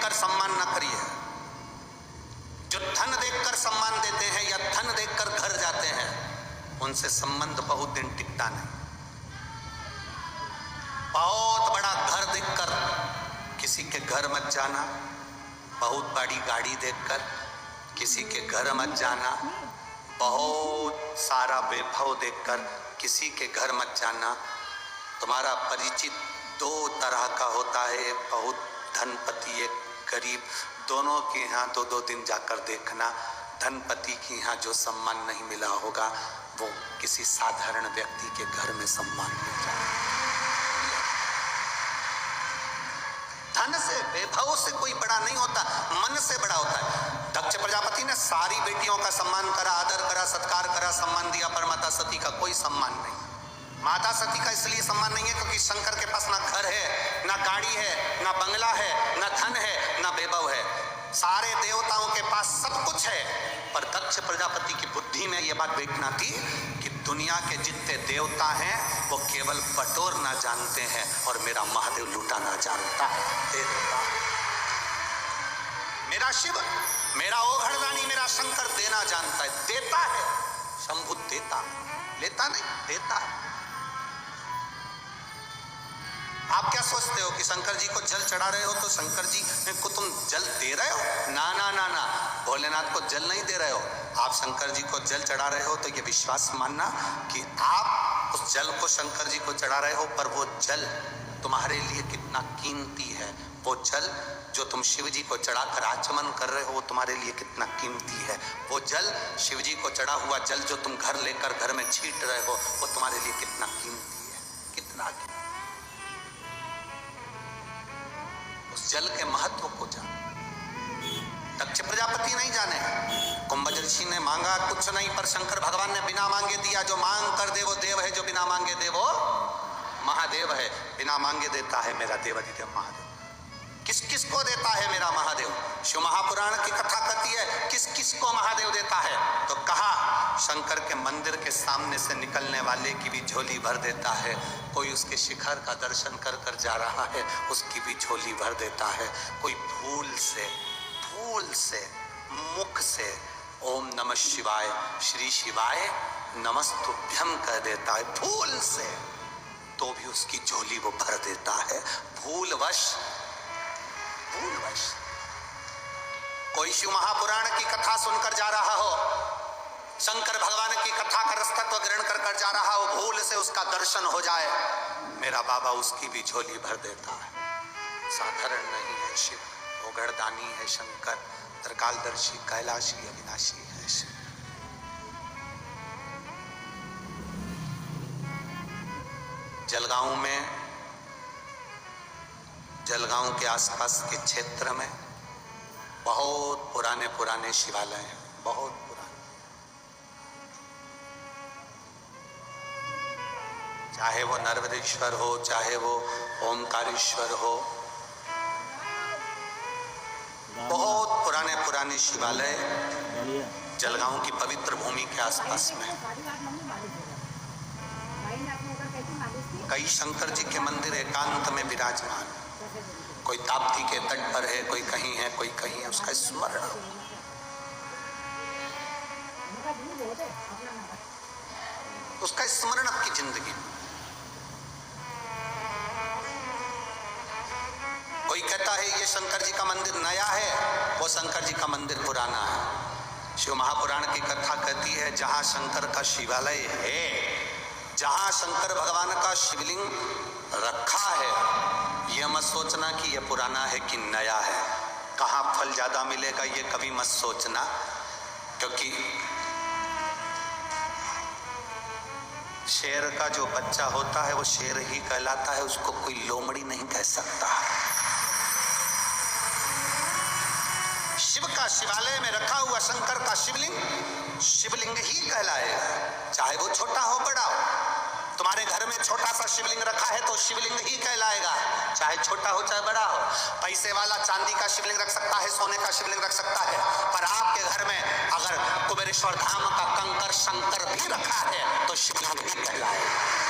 देखकर सम्मान न करिए। जो धन देखकर सम्मान देते हैं या धन देखकर घर जाते हैं, उनसे संबंध बहुत दिन टिकता नहीं। बहुत बड़ा घर देखकर किसी के घर मत जाना, बहुत बड़ी गाड़ी देखकर किसी के घर मत जाना, बहुत सारा वैभव देखकर किसी के घर मत जाना। तुम्हारा परिचित दो तरह का होता है, एक बहुत धनपति, एक गरीब। दोनों के यहाँ दो दो दिन जाकर देखना। धनपति के यहाँ जो सम्मान नहीं मिला होगा, वो किसी साधारण व्यक्ति के घर में सम्मान मिल जाए। धन से, वैभव से कोई बड़ा नहीं होता, मन से बड़ा होता है। दक्ष प्रजापति ने सारी बेटियों का सम्मान करा, आदर करा, सत्कार करा, सम्मान दिया, पर माता सती का कोई सम्मान नहीं। माता सती का इसलिए सम्मान नहीं है क्योंकि शंकर के पास ना घर है, ना गाड़ी है, ना बंगला है, ना धन है, ना वैभव है। सारे देवताओं के पास सब कुछ है, पर दक्ष प्रजापति की बुद्धि में यह बात देखना थी कि दुनिया के जितने देवता हैं वो केवल बटोरना जानते हैं और मेरा महादेव लूटाना जानता है। देवता मेरा शिव, मेरा ओघड़दानी, मेरा शंकर देना जानता है, देता है। शंभु देता, लेता नहीं, देता है। आप क्या सोचते हो कि शंकर जी को जल चढ़ा रहे हो तो शंकर जी को तुम जल दे रहे हो? ना ना ना ना, भोलेनाथ को जल नहीं दे रहे हो। आप शंकर जी को जल चढ़ा रहे हो तो ये विश्वास मानना कि आप उस जल को शंकर जी को चढ़ा रहे हो, पर वो जल तुम्हारे लिए कितना कीमती है। वो जल जो तुम शिव जी को चढ़ाकर आचमन कर रहे हो, वो तुम्हारे लिए कितना कीमती है। वो जल, शिव जी को चढ़ा हुआ जल जो तुम घर लेकर घर में छींट रहे हो, वो तुम्हारे लिए कितना कीमती है, कितना कीमती। उस जल के महत्व को जान। दक्ष प्रजापति नहीं जाने, कुंभ ऋषि ने मांगा कुछ नहीं, पर शंकर भगवान ने बिना मांगे दिया। जो मांग कर दे वो देव है, जो बिना मांगे दे वो महादेव है। बिना मांगे देता है मेरा देवाधिदेव महादेव। किस किस को देता है मेरा महादेव? शिव महापुराण की कथा कहती है किस किस को महादेव देता है, तो कहा शंकर के मंदिर के सामने से निकलने वाले की भी झोली भर देता है। कोई उसके शिखर का दर्शन कर कर जा रहा है, उसकी भी झोली भर देता है। कोई भूल से मुख से ओम नमः शिवाय, श्री शिवाय नमस्तुभ्यम कह देता है, भूल से, तो भी उसकी झोली वो भर देता है। भूलवश कोई शिव महापुराण की कथा सुनकर जा रहा हो, शंकर भगवान की कथा का रसतत्व ग्रहण कर कर जा रहा हो, भूल से उसका दर्शन हो जाए, मेरा बाबा उसकी भी झोली भर देता है। साधारण नहीं है शिव, ओघड़दानी है शंकर, त्रिकालदर्शी, कैलाशी, अविनाशी है शिव। जलगांव के आसपास के क्षेत्र में बहुत पुराने शिवालय हैं, बहुत पुराने। चाहे वो नर्मदेश्वर हो, चाहे वो ओमकारेश्वर हो, बहुत पुराने शिवालय जलगांव की पवित्र भूमि के आसपास में। कई शंकर जी के मंदिर एकांत में विराजमान, कोई ताप्ती के तट पर है, कोई कहीं है, कोई कहीं है। उसका स्मरण, उसका स्मरण आपकी जिंदगी। कोई कहता है ये शंकर जी का मंदिर नया है, वो शंकर जी का मंदिर पुराना है। शिव महापुराण की कथा कहती है जहां शंकर का शिवालय है, जहां शंकर भगवान का शिवलिंग रखा है, यह मत सोचना कि यह पुराना है कि नया है। कहाँ फल ज्यादा मिलेगा ये कभी मत सोचना, क्योंकि शेर का जो बच्चा होता है वो शेर ही कहलाता है, उसको कोई लोमड़ी नहीं कह सकता। शिव का शिवालय में रखा हुआ शंकर का शिवलिंग ही कहलाएगा, चाहे वो छोटा हो बड़ा हो। तुम्हारे घर में छोटा सा शिवलिंग रखा है तो शिवलिंग ही कहलाएगा, चाहे छोटा हो चाहे बड़ा हो। पैसे वाला चांदी का शिवलिंग रख सकता है, सोने का शिवलिंग रख सकता है, पर आपके घर में अगर कुबेरेश्वर धाम का कंकर शंकर भी रखा है तो शिवलिंग ही कहलाएगा।